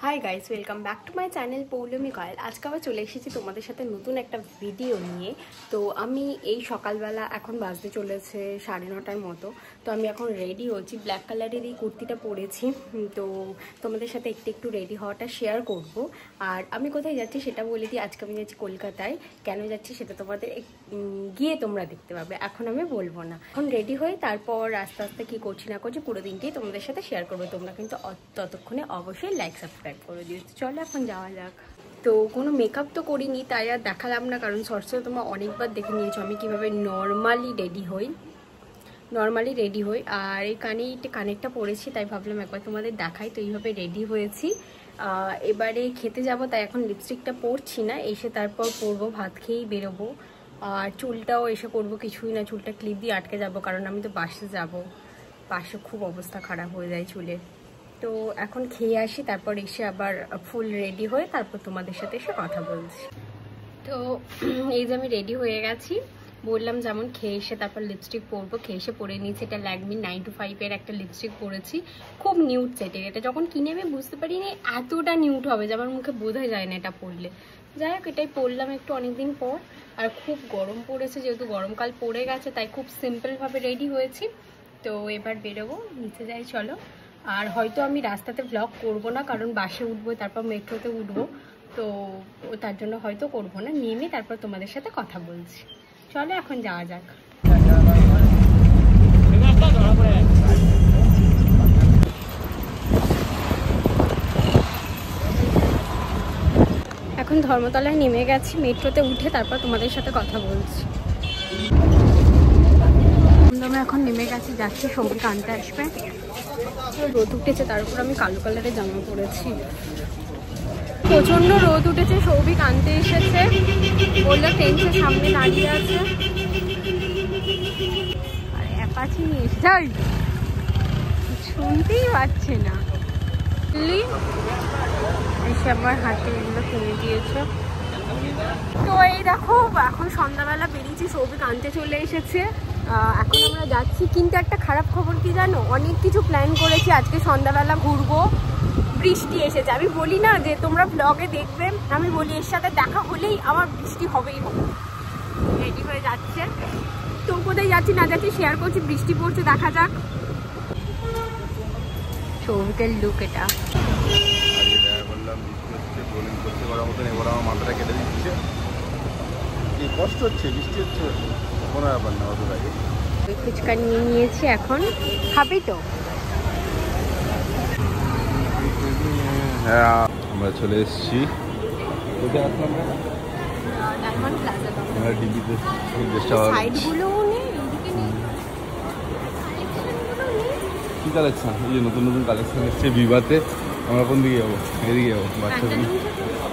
High guys, welcome back to my channel Poulami Koyel. আজকে আবার চলে এসেছি তোমাদের সাথে নতুন একটা ভিডিও নিয়ে। তো আমি এই সকালবেলা এখন বাজতে চলেছে 9:30টার মতো। তো আমি এখন রেডি হচ্ছি, ব্ল্যাক কালারের এই কুর্তিটা পরেছি। তো তোমাদের সাথে একটু রেডি হওয়াটা শেয়ার করব। আর আমি কোথায় যাচ্ছি সেটা বলে দিই। আজকে আমি যাচ্ছি কলকাতায়। কেন যাচ্ছি সেটা তোমাদের গিয়ে তোমরা দেখতে পাবে, এখন আমি বলবো না। এখন রেডি হয়ে তারপর আস্তে আস্তে কী করছি না করছি পুরো দিনটাই তোমাদের সাথে শেয়ার করবো। তোমরা কিন্তু ততক্ষণে অবশ্যই লাইক সাবস্ক্রাইব করে দিও। চলো এখন যাওয়া যাক। তো কোনো মেকআপ তো করিনি, তাই আর দেখালাম না, কারণ শর্টসে তোমরা অনেকবার দেখে নিয়েছো আমি কীভাবে নর্মালি রেডি হই। আর এই কানেরটা পরেছি, তাই ভাবলাম একবার তোমাদের দেখাই। তো এইভাবে রেডি হয়েছি। এবারে খেতে যাব, তাই এখন লিপস্টিকটা পরছি না, এসে তারপর পরবো, ভাত খেয়েই বেরোবো। আর চুলটাও এসে করবো, কিছুই না, চুলটা ক্লিপ দিয়ে আটকে যাব, কারণ আমি তো বাসে যাব। বাসে খুব অবস্থা খারাপ হয়ে যায় চুলের। তো এখন খেয়ে আসি, তারপর এসে আবার ফুল রেডি হয়ে তারপর তোমাদের সাথে এসে কথা বলছি। তো এই যে আমি রেডি হয়ে গেছি, বললাম যেমন খেয়ে এসে তারপর লিপস্টিক পরবো। খেয়ে এসে পরে নিয়েছি, এটা ল্যাকমি 925-এর একটা লিপস্টিক পরেছি, খুব নিউড সেটের। এটা যখন কিনে আমি বুঝতে পারিনি এতটা নিউড হবে, যে আমার মুখে বোঝা যায় না এটা পরলে। যাই হোক, এটাই পরলাম একটু অনেকদিন পর। আর খুব গরম পড়েছে, যেহেতু গরমকাল পড়ে গেছে, তাই খুব সিম্পলভাবে রেডি হয়েছি। তো এবার বেরোবো, নিচে যাই চলো। আর হয়তো আমি রাস্তাতে ব্লগ করব না, কারণ বাসে উঠবো, তারপর মেট্রোতে উঠবো, তো তার জন্য হয়তো করব না। নেমে তারপর তোমাদের সাথে কথা বলছি। চলো এখন যাওয়া যাক। এখন ধর্মতলায় নেমে গেছি, মেট্রোতে উঠে তারপর তোমাদের সাথে কথা বলছি। আমরা এখন নেমে গেছি, যাচ্ছি সৌভিক আনতে আসবে। রোদ উঠেছে, তার উপর আমি কালো কালারের জামা পরেছি। প্রচন্ড রোদ উঠেছে। সৌভিক আনতে এসেছে, বললো ট্রেনের সামনে দাঁড়িয়ে আছে। আর অ্যাপাচি নিয়ে এসে শুনতেই পাচ্ছে না। এসে আমার হাতে এগুলো কিনে দিয়েছে। তো এই দেখো, এখন সন্ধ্যাবেলা বেরিয়েছি, সৌভিক আনতে চলে এসেছে। এখন আমরা যাচ্ছি, কিন্তু একটা খারাপ খবর কি জানো, অনেক কিছু প্ল্যান করেছি, আজকে সন্ধ্যাবেলা ঘুরবো, বৃষ্টি এসেছে। আমি বলি না যে তোমরা ব্লগে দেখবে, আমি বলি এর সাথে দেখা হলেই আমার বৃষ্টি হবেই হবে। রেডি হয়ে যাচ্ছে, তো কোথায় যাচ্ছি না যাচ্ছি শেয়ার করছি। বৃষ্টি পড়ছে, দেখা যাক। সৌভিকের লুক এটা। মাথাটা কেটে দিচ্ছে, কষ্ট হচ্ছে, বৃষ্টি হচ্ছে, কোনো ব্যাপার না। অত লাগে ফুচকা নিয়ে নিয়েছি, এখন খাবি তো? হ্যাঁ, আমরা চলে এসেছি। কোথায় আসলাম? Diamond plaza. আমরা ডিবিতে সাইডগুলো নেই, এদিকে নেই। কি কালেকশন? এই যে নতুন নতুন কালেকশন এসছে বিবাতে। আমরা কোন দিকে যাবো? এদিকে যাবো। বাচ্চাগুলো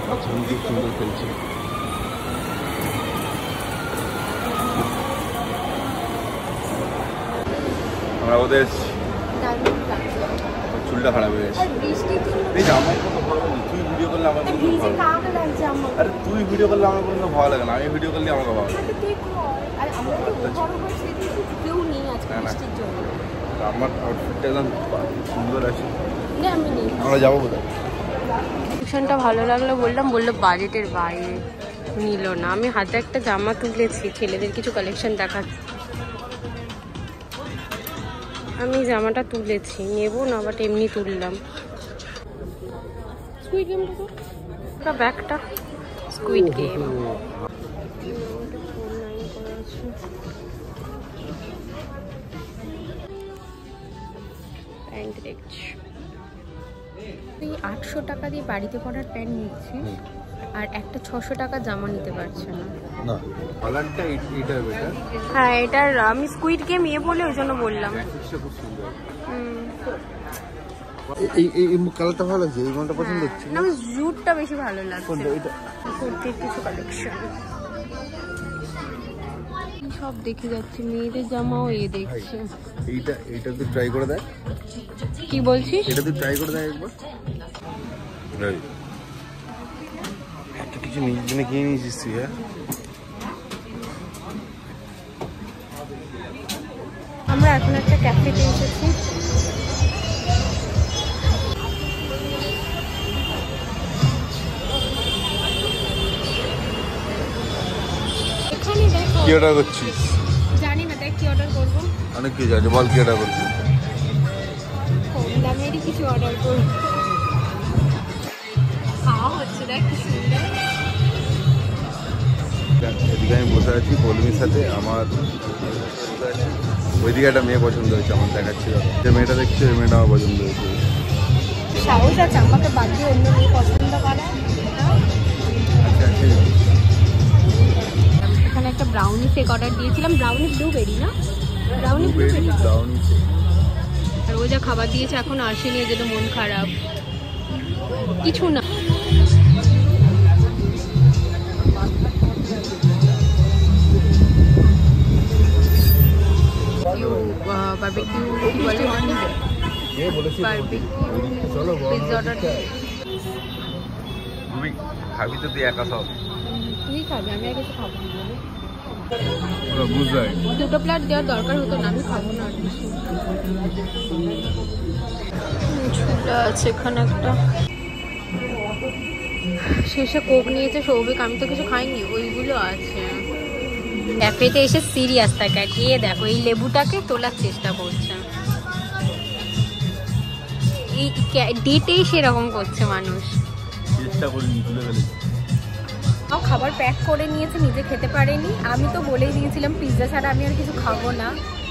খুব সুন্দর খেলছে। আমরা ওদের চুলটা খারাপ হয়ে গেছে। এই যে আমার কোনো ভালো লাগে, তুই ভিডিও করলে আমার কোনো ভালো লাগে। আরে তুই ভিডিও করলে আমার কোনো ভালো লাগে না, আমি ভিডিও করলে আমাকে ভালো লাগে। আমার আউটফিটটা একদম সুন্দর আছে। আমরা যাবো কোথায়? কালেকশনটা ভালো লাগলো বললো বাজেটের বাইরে, নিল না। আমি হাতে একটা জামা তুলেছি, ছেলেদের কিছু কালেকশন দেখাচ্ছি। আমি জামাটা তুলেছি, নেবো না, বাট এমনি তুললাম। স্কুইড গেমটা, ব্যাগটা স্কুইড গেম। এই 800 টাকা দিয়ে বাড়িতে পড়ার প্যান্ট নিচ্ছে, আর একটা 600 টাকা জামা নিতে পারছে না। হ্যাঁ, এটার আমি স্কুইড গেম বলে ওই জন্য বললাম। এই কালারটা ভালো লাগছে, এই কোনটা পছন্দ হচ্ছে? না, আমার জুটটা বেশি ভালো লাগছে। কুর্তির কিছু কালেকশন সব দেখে যাচ্ছি, মেয়েদের জামাও দেখছে। এইটা তুই ট্রাই করে দেখ। কি বলছিস? এটা তুই ট্রাই করে দেখ একবার। এত কিছু নিজের জন্য কিনে নিয়েছিস তুই? হ্যাঁ, আমরা এখন একটা ক্যাফেতে এসেছি। অর্ডার করছিস? জানি না, দেখ কি অর্ডার করবো। অনেক কিছু আছে, বল কি অর্ডার করছিস? কম দামেরই কিছু অর্ডার করবো। খাওয়া হচ্ছে, দেখ কি সুন্দর। এদিকে আমি বসে আছি পল্লবীর সাথে, আমার ওইদিকে একটা মেয়ে পছন্দ হয়েছে আমার, দেখাচ্ছি যে মেয়েটা দেখছি ওই মেয়েটা আমার পছন্দ হয়েছে। সাহস আছে আমাকে বাদ দিয়ে অন্য মেয়ে পছন্দ করা। এখানে একটা ব্রাউনি শেক অর্ডার দিয়েছিলাম, ব্রাউনি ব্লুবেরি না, ব্রাউনি ব্লুবেরি। আর ও যা খাবার দিয়েছে এখন আসেনি, এর জন্য মন খারাপ। কিছু না, বারবিকিউ কি বলে, বারবিকিউ পিৎজা অর্ডার। খাবি তো তুই একা সব? তুই খাবি, আমি আর কিছু খাবো না। বুঝলাই, দুটো প্লেট দেওয়ার দরকার হতো না, আমি খাবো না। ছোলা আছে এখানে একটা, শেষে কোক নিয়েছে সৌভিক, আমি তো কিছু খাইনি, ওইগুলো আছে। ক্যাফেতে এসে সিরিয়াস থাকে আর কি। দেখো এই লেবুটাকে তোলার চেষ্টা করছে, এই ডেটেই সেরকম করছে মানুষ। চেষ্টা করিনি, তুলে ফেলেছি। খাবার প্যাক করে নিয়েছে, নিজে খেতে পারেনি। আমি তো বলেই দিয়েছিলাম পিৎজা ছাড়া আমি আর কিছু খাবো না,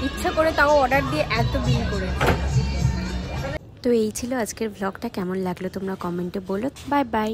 ইচ্ছা করে তাও অর্ডার দিয়ে এত বিল করেছে। তো এই ছিল আজকের ব্লগটা, কেমন লাগলো তোমরা কমেন্টে বলো। Bye bye.